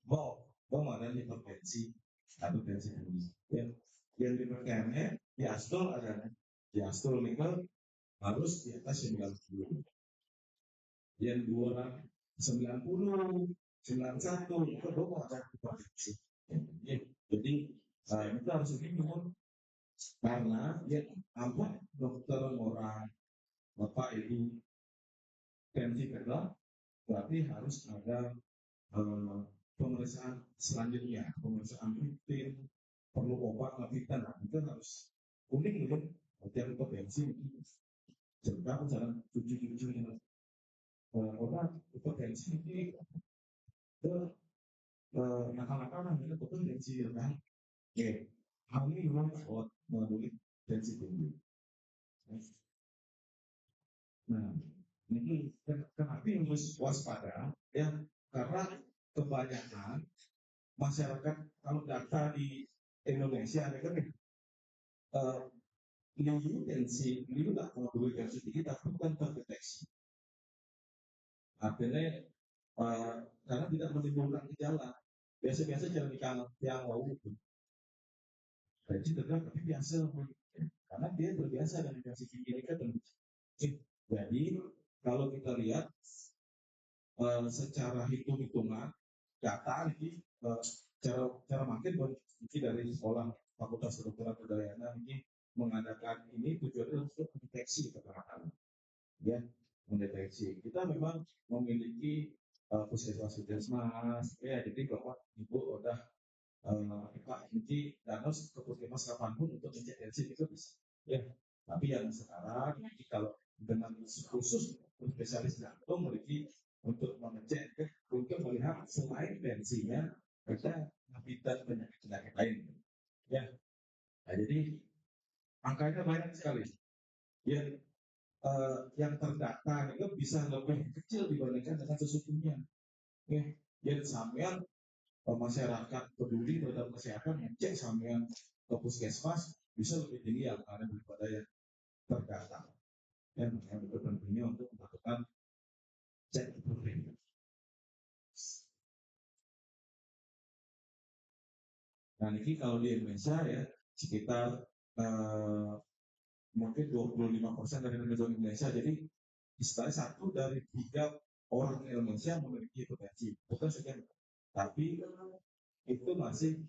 mau mana hipertensi atau tensi tinggi. Yang diperkenalkan diastol ada diastol nikel harus di atas 90. Yang 290, 91 itu mau ada hipertensi. Jadi itu harus minum karena ya apa dokter orang bapak ibu tensi kedua berarti harus ada pemeriksaan selanjutnya, pemeriksaan rutin, perlu obat lanjutan, itu harus unik gitu. Yang hipertensi cerita jalan tujuh yang obat hipertensi ini ke nakal-nakalan itu hipertensi kan. Oke, hal ini memang melalui tensi tinggi. Nah, ini kenapa harus waspada ya? Karena kebanyakan masyarakat kalau data di Indonesia kan liu tak mau tensi tinggi tapi bukan terdeteksi. Artinya karena tidak menimbulkan gejala. Biasa-biasa jalan di yang mau itu. Jadi tegak tapi biasa karena dia terbiasa dengan tensi tinggi ini kan. Jadi kalau kita lihat secara hitung-hitungan data ini cara makin mungkin dari sekolah Fakultas Kedokteran Udayana ini mengadakan ini tujuannya untuk mendeteksi kekerasan, ya mendeteksi. Kita memang memiliki puskesmas, ya jadi bahwa ibu udah Pak ini danau ke puskesmas kapanpun untuk ngecek tensi itu bisa, ya. Tapi yang sekarang kalau dengan khusus spesialis jantung memiliki untuk mengecek untuk melihat selain tensinya ada habitat penyakit lain, ya. Nah, jadi angkanya banyak sekali. Yang terdata itu bisa lebih kecil dibandingkan dengan sesungguhnya. Ya, jadi sampean masyarakat peduli terhadap kesehatan ngecek sampean ke puskesmas bisa lebih tinggi angkanya daripada yang terdata. Yang pentingnya untuk melakukan cek protein. Nah, ini kalau di Indonesia ya sekitar mungkin 25% dari penduduk Indonesia. Jadi istilahnya 1 dari 3 orang Indonesia memiliki hipertensi. Bukan sekian, tapi itu masih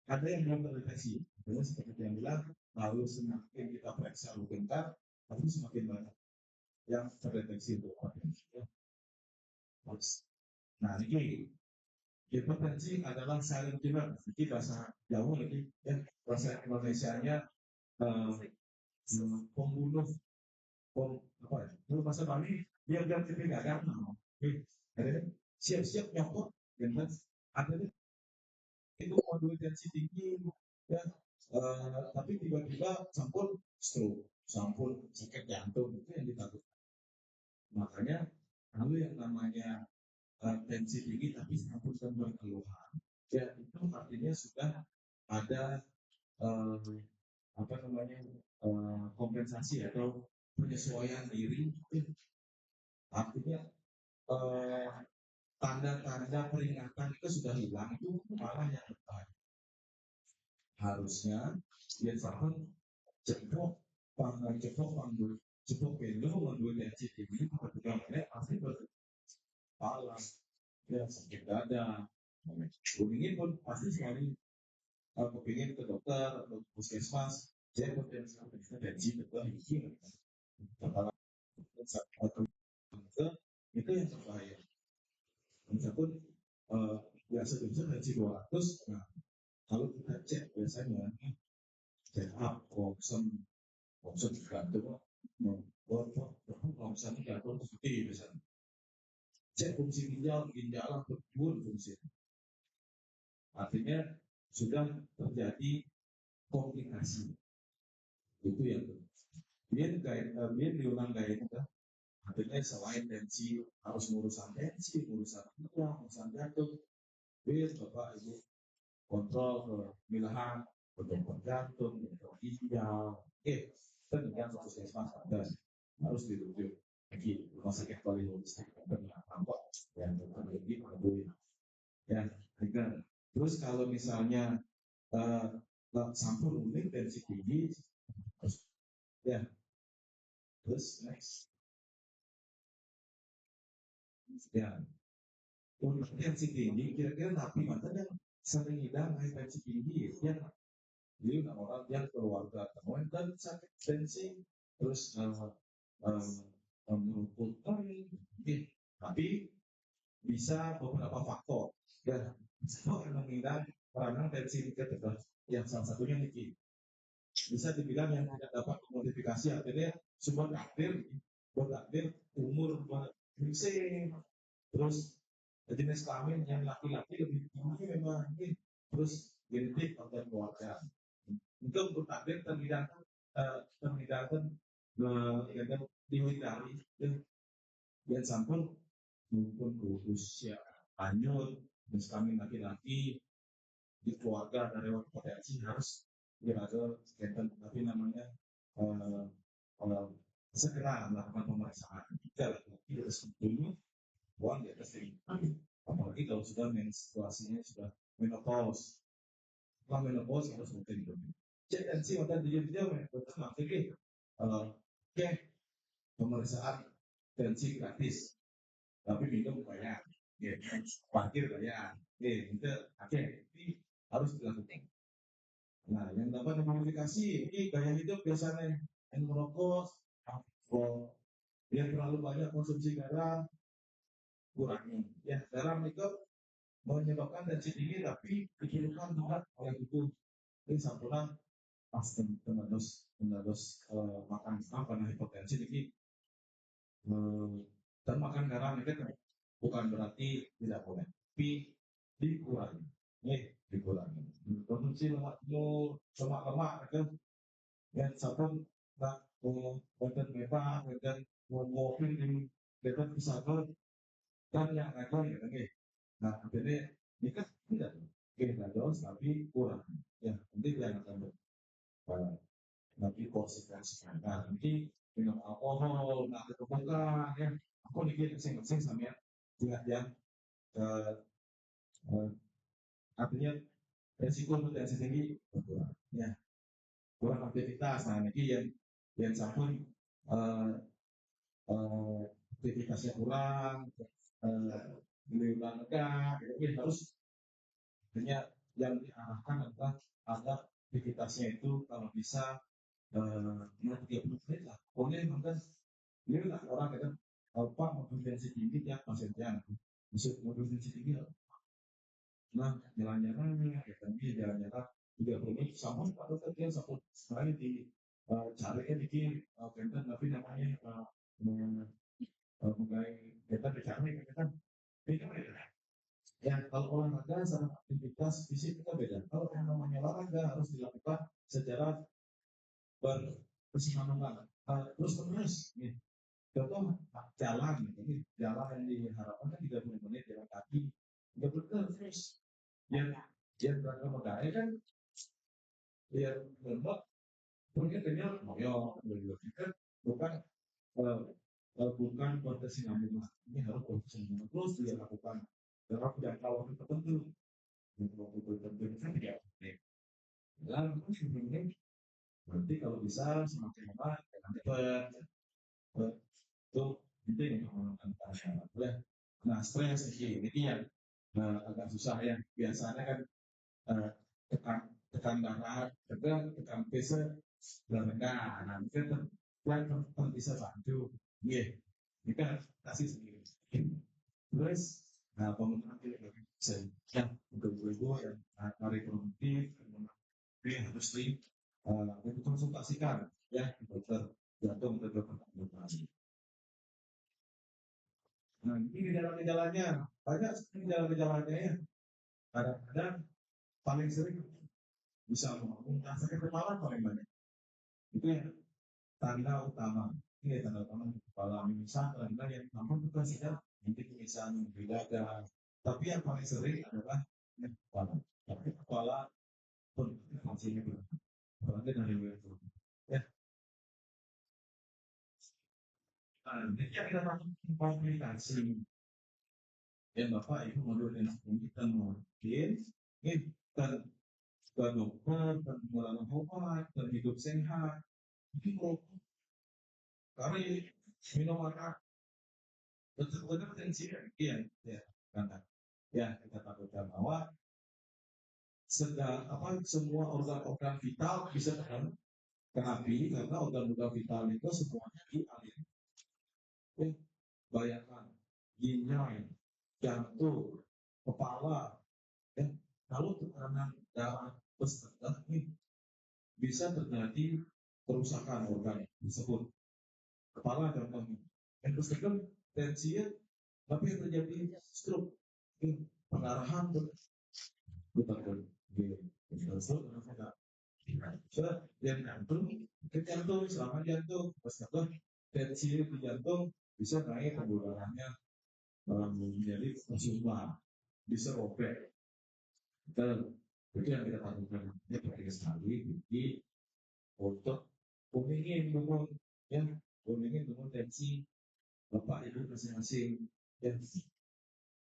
ada yang belum terdeteksi. Jadi seperti yang bilang, lalu semakin kita periksa lebih lengkap, tapi semakin banyak yang terdeteksi untuk hipertensi. Nah, ini hipertensi adalah silent killer. Jadi bahasa Jawa lagi, ya bahasa Indonesia-nya pembunuh apa ya? Kalau bahasa Bali dia bilang gagal. Siap-siap nyokot, dengan ada itu modul tensi tinggi, ya. Tapi tiba-tiba sampul stroke, sampul sakit jantung itu yang ditakutkan. Makanya kalau yang namanya tensi tinggi tapi sampul dan berkeluhan, ya itu artinya sudah ada kompensasi atau penyesuaian diri. Artinya tanda-tanda peringatan itu sudah hilang, itu malah yang berbahaya. Harusnya dia sampai cepok bendo mengambil tensi tinggi ketika mereka pasti berkepala, ya sakit dada, ini pun pasti sekali kepingin ke dokter atau puskesmas, saya potensi tensi tinggi, kepala itu yang berbahaya. Meskipun biasa-biasa tensi 200, nah kalau kita cek biasanya check up, ronsen tergantung ronsen tergantung seperti biasanya. Cek fungsi ginjal berpun fungsi. Artinya sudah terjadi komplikasi. Itu yang dia diulang gaya itu kan. Artinya selain tensi harus ngurusan tensi, ngurusan jantung, bapak ibu kontrol pemilahan, kontrol jantung, kontrol ginjal, dan puskesmas ada harus dirujuk lagi rumah sakit paling logistik tampak, ya. Terus kalau misalnya sampul unik tensi tinggi, terus ya, terus next, ya, untuk tensi tinggi, kira-kira napi mana yang sering hidang tensi tinggi, ya, jadi orang yang keluarga temuan dan sakit tensi, terus merupakan, tapi bisa beberapa faktor, ya, orang menghidang peranan tensi tinggi yang salah satunya niki. Bisa dibilang yang tidak dapat modifikasi artinya semua takdir umur bising, terus jenis kelamin yang laki-laki lebih tinggi memang ini, terus genetik atau keluarga untuk bertakdir terhidangkan dihindari dan sampun maupun usia lanjut jenis kelamin laki-laki di keluarga dari potensi harus diraga sketen, tapi namanya segera melakukan pemeriksaan jika laki-laki harus dulu uang di atas 5, apalagi kalau sudah menstruasinya sudah menopause. Setelah menopause harus rutin cek tensi atau dia maksudnya oke pemeriksaan tensi gratis tapi minum bayar, parkir bayar, itu oke harus dilakukan. Nah, yang dapat modifikasi ini gaya hidup biasanya yang merokok, yang terlalu banyak konsumsi garam, kurangi. Ya, garam itu menyebabkan tensi tinggi tapi dikirimkan berat oleh tubuh. Ini sampurna pas menerus makan karena hipertensi ini dan makan garam itu bukan berarti tidak boleh, tapi dikurangi. Dikurangi. Konsumsi lemak kan yang satu tak konten merah dan ngomongin di dekat pesawat dan yang lain ya. Nah akhirnya ini kan tidak kita dos tapi kurang ya nanti jangan tambah nanti konsekuensinya. Nah nanti minum alkohol nah kebuka ya aku nih sing sama ya yang artinya resiko potensi tinggi berkurang ya kurang aktivitas. Nah ini yang sampun aktivitasnya kurang, liburan enggak, ini harus artinya yang diarahkan adalah agar aktivitasnya itu kalau bisa 30 menit lah. Pokoknya kan ini lah orang kan apa mobil tensi tinggi ya pasiennya, maksud mobil tensi tinggi nah jalan-jalan ya tapi jalan-jalan 30 menit sama atau kerja satu sekali di carinya bikin konten tapi namanya mengenai kita bicara kan beda beda ya kalau olahraga sama aktivitas fisik kita beda. Kalau yang namanya olahraga harus dilakukan secara berkesinambungan terus nih contoh jalan ini jalan yang diharapkan kan 30 menit jalan kaki 30 terus yang beragam modalnya kan yang lembab mungkin kenyal moyo kan bukan bukan berkesinambungan. Ini harus berkesinambungan terus dia lakukan dalam jangka waktu tertentu. Waktu tertentu kan tidak penting. Dan sebenarnya nanti kalau bisa semakin lama jangan cepat. Itu penting ya. Nah stres ini yang agak susah ya. Biasanya kan tekan darah, tekan pressure rendah. Nah mungkin kan bisa bantu. Iya, ini kan kasih sendiri. Terus, nah pemenuhan bisa yang untuk ibu yang hari produktif, yang harus konsultasikan ya dokter jantung atau dokter kandungan. Nah ini gejala-gejalanya banyak gejala-gejalanya ya. Kadang-kadang paling sering bisa muntah sakit kepala paling banyak. Itu ya tanda utama. Ini tanda utama kepala mimisan kadang-kadang yang namun bukan tidak nanti mimisan beda. Tapi yang paling sering adalah kepala. Tapi kepala pun fungsinya berapa? Apalagi dari itu. Ya. Jadi yang kita lakukan komunikasi. Ya Bapak Ibu modul yang kita mungkin ini dan dokter dan mengurangi obat dan hidup sehat itu merokok karena minum arak betul-betul tensi ya karena ya kita takutkan bahwa semua organ-organ vital bisa kena api karena organ-organ vital itu semuanya dialiri. Bayangkan ginjal, jantung, kepala, kalau tekanan darah bertambah bisa terjadi kerusakan organ tersebut. Kepala contohnya, terus tensinya, tapi terjadi stroke, pengarahan betul dan jantung selama jantung meskipun tensi di jantung bisa naik pembuluhannya menjadi musibah bisa robek dan itu yang kita lakukan ini penting sekali jadi untuk kuningin tensi bapak ibu masing-masing ya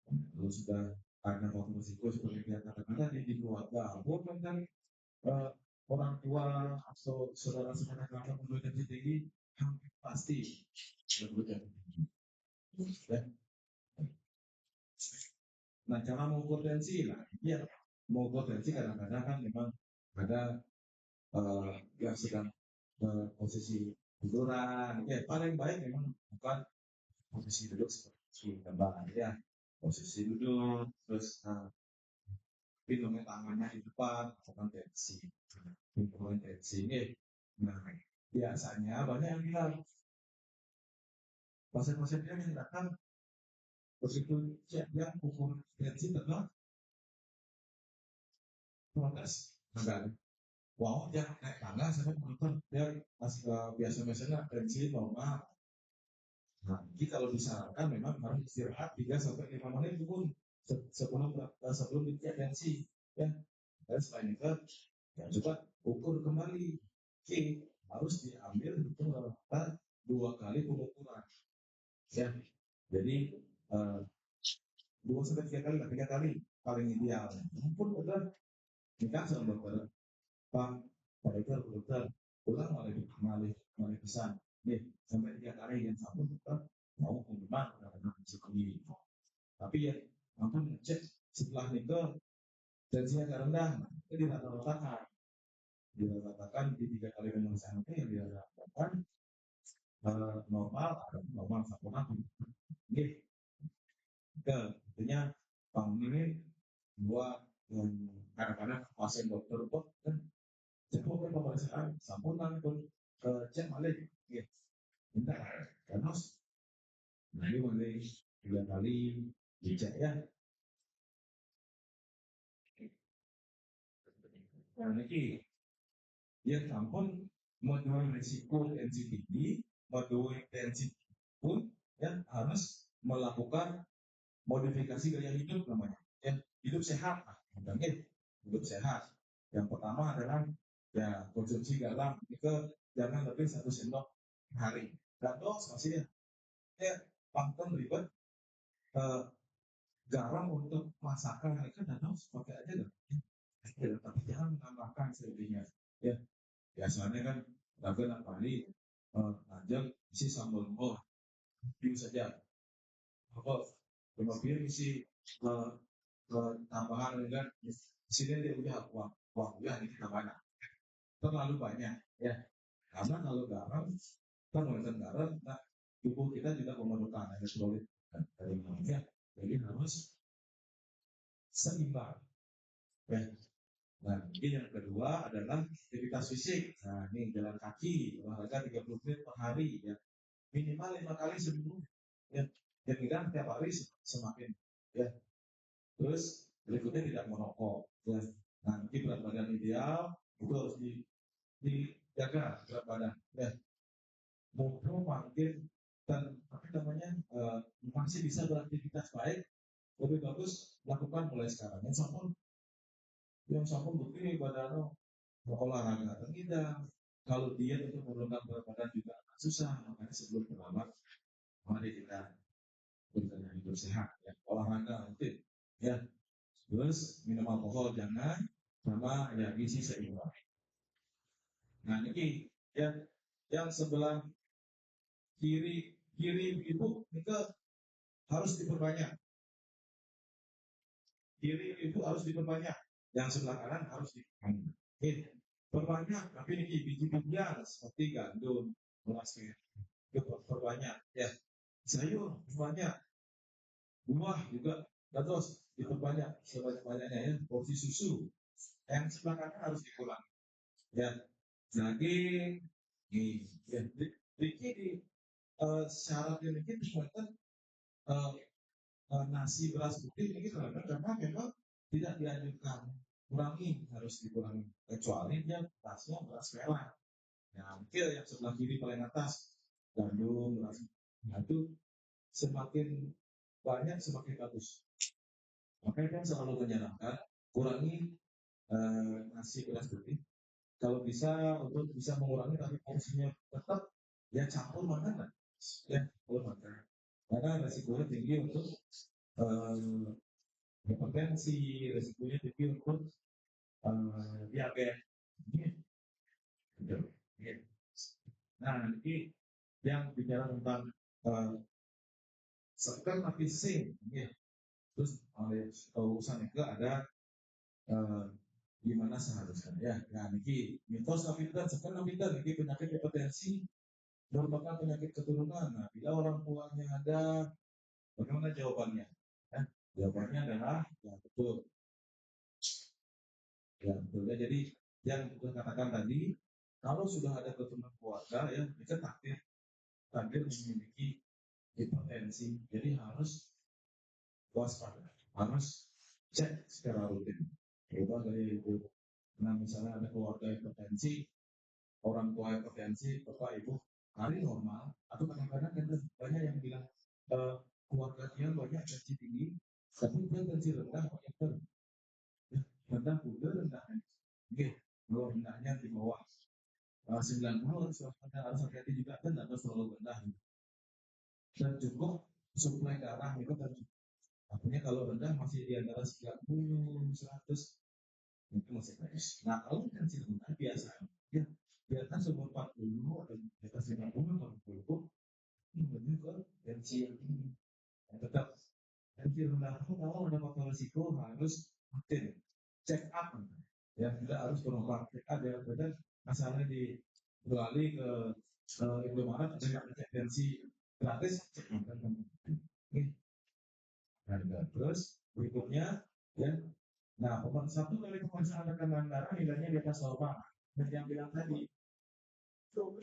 kalau sudah ada waktu risiko seperti yang katakan di keluarga maupun kan orang tua atau saudara-saudara kakak membuat tensi tinggi hampir pasti berbuat ya. Nah cara mengukur tensi lah ya mengukur tensi kadang-kadang kan memang ada yang sedang posisi tiduran ya paling baik memang bukan posisi duduk seperti gambar ya posisi duduk terus pinggangnya tangannya di depan bukan tensi bukan tensi ini nah biasanya banyak yang bilang pasien-pasien yang datang begitu dia ukur tensi telah protes enggak wow dia naik tangga sampai menonton dia masih biasa-biasanya tensi normal. Nah, jadi kalau disarankan memang harus istirahat 3 sampai 5 menit pun sebelum dicek tensi ya. Dan selain itu ya coba ukur kembali. Harus diambil itu rata 2 kali pengukuran. Ya. Jadi 2 sampai 3 kali, 3 kali paling ideal. Pun udah nikah sama dokter. Pak dokter ulang malah pesan nih sampai 3 kali yang satu tetap mau pengumuman karena psikologi tapi ya ampun cek setelah nikah tensinya agak rendah itu dirata-ratakan di 3 kali pemeriksaan itu yang diratakan normal sempurna ini artinya bangun ini buat kadang-kadang pasien dokter kok kan cukup pemeriksaan sempurna pun cek balik gitu minta karena ini mulai 3 kali dicek ya nah ini dia sampun menurut risiko tensi tinggi menurut tensi pun ya harus melakukan modifikasi gaya hidup namanya ya hidup sehat hidup sehat yang pertama adalah ya konsumsi garam itu jangan lebih 1 sendok hari dan dos masih ya pangton ribet garam untuk masakan itu dan dos pakai aja deh tapi jangan menambahkan selebihnya ya biasanya kan dagang kali ajak isi sambal oh view saja apa kemudian isi tambahan dengan sini dia udah uang ya ini kita banyak terlalu banyak ya karena kalau garam kan menggunakan garam nah tubuh kita juga memerlukan elektrolit dari minumnya jadi harus seimbang ya. Nah, ini yang kedua adalah aktivitas fisik. Nah, ini jalan kaki, olahraga 30 menit per hari, ya. Minimal 5 kali seminggu. Ya, dan kita tiap hari semakin. Ya. Terus berikutnya tidak merokok. Ya. Nah, ini berat badan ideal itu harus dijaga berat badan. Ya. Mumpung makin dan masih bisa beraktivitas baik, lebih bagus lakukan mulai sekarang. Yang sampun begini badan olahraga tidak kalau diet untuk menurunkan berat badan juga susah makanya sebelum terlambat mari kita hidup sehat ya olahraga rutin ya Terus minum alkohol jangan, sama ya gizi seimbang. Nah ini ya, yang sebelah kiri itu harus diperbanyak. Kiri itu harus diperbanyak. Yang sebelah kanan harus diperbanyak. Oke, perbanyak. Tapi ini biji-bijian seperti gandum, beras itu perbanyak. Ya, sayur perbanyak. Buah juga terus diperbanyak sebanyak-banyaknya ya. Porsi susu yang sebelah kanan harus dikurangi. Ya, daging, ya, di syaratnya mungkin disebutkan nasi beras putih ini karena memang tidak dianjurkan, kurangi, harus dikurangi kecuali dia berasnya beras merah. Nah mungkin yang sebelah kiri paling atas gandum beras, nah itu semakin banyak semakin bagus. Makanya kan selalu menyarankan kurangi nasi beras putih. Kalau bisa untuk bisa mengurangi tapi porsinya tetap ya campur makanan ya campur makanan karena resikonya tinggi untuk hipertensi, resikonya tinggi untuk diabetes. Nah, ini yang bicara tentang sekan tapi sing, terus urusan itu ada gimana seharusnya ya. Nah, ini mitos tapi kan sekan tapi kan ini penyakit hipertensi merupakan penyakit keturunan. Nah, bila orang tuanya ada, bagaimana jawabannya? Ya, jawabannya adalah ya betul. Ya, betul. Ya, jadi yang kita katakan tadi, kalau sudah ada keturunan keluarga ya, kita takdir memiliki hipertensi. Jadi harus waspada, harus cek secara rutin. Coba dari ibu, nah misalnya ada keluarga hipertensi, orang tua hipertensi, bapak ibu, hari normal, atau kadang-kadang banyak yang bilang keluarga dia banyak tensi tinggi, tapi dia tensi rendah, banyak rendah pula rendah. Oke, kalau rendahnya di bawah 90 harus hati-hati juga kan atau selalu rendah. Dan cukup suplai darah itu kan. Artinya kalau rendah masih di antara 90, 100 itu masih bagus. Nah kalau tensi rendah biasa ya di atas umur 40 atau di atas 50 atau 60 menuju ke tensi yang tinggi. Tetap tensi rendah itu kalau ada faktor risiko harus rutin check up ya tidak harus berobat check up ya benar asalnya di beralih ke Indomaret ada yang cek tensi gratis cek harga terus berikutnya ya nah satu kali pemeriksaan tekanan darah nilainya di atas 8 dan yang bilang tadi untuk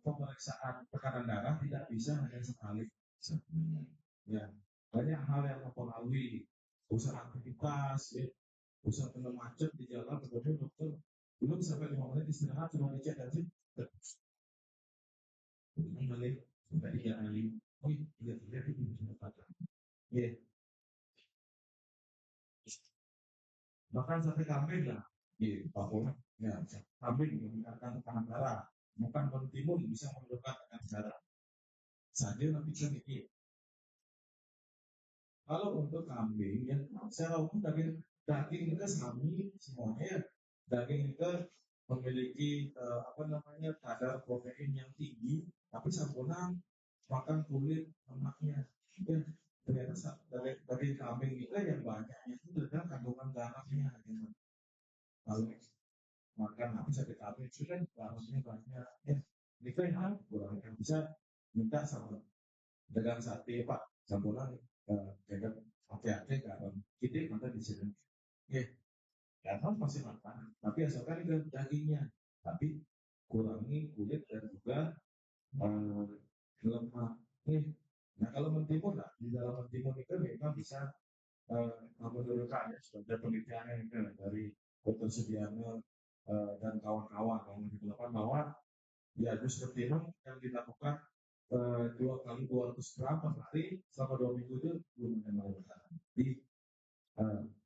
pemeriksaan tekanan darah tidak bisa hanya sekali ya banyak hal yang mempengaruhi usaha aktivitas ya usaha kena macet di jalan kemudian dokter belum sampai 5 menit istirahat cuma dicek dan sih balik sampai 3 kali oh iya itu bisa pada ya bahkan sampai kambing lah ya bahwa ya kambing meningkatkan tekanan darah bukan bertimbun bisa menurunkan tekanan darah saja tapi kan ini kalau untuk kambing ya secara umum daging itu sami semuanya daging itu memiliki kadar protein yang tinggi tapi sempurna makan kulit lemaknya ya ternyata dari kambing itu yang banyaknya itu adalah kandungan garamnya gitu. Kalau makan habis sakit kambing itu kan garamnya banyak ya ini kan kurang bisa minta sama dagang sate pak campuran jaga hati-hati garam kita mata di sini ya garam masih makan tapi asalkan itu dagingnya tapi kurangi kulit dan juga lemak nah kalau mentimun lah di dalam mentimun itu memang bisa menurunkan ya sudah ada penelitian dari Dr. Sudiano dan kawan-kawan yang dilakukan bahwa ya jus mentimun yang dilakukan 2 kali 200 gram per hari selama 2 minggu itu belum ada manfaat di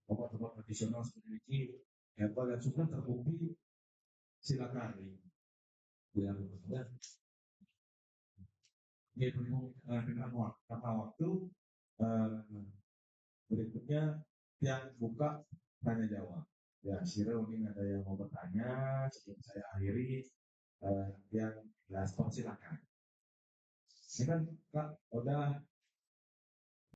obat-obat tradisional seperti ini herbal yang sudah terbukti silakan ya dengan waktu berikutnya yang buka tanya jawab. Ya, Sira mungkin ada yang mau bertanya sebelum saya akhiri. Yang respon silakan. Ini kan Kak, udah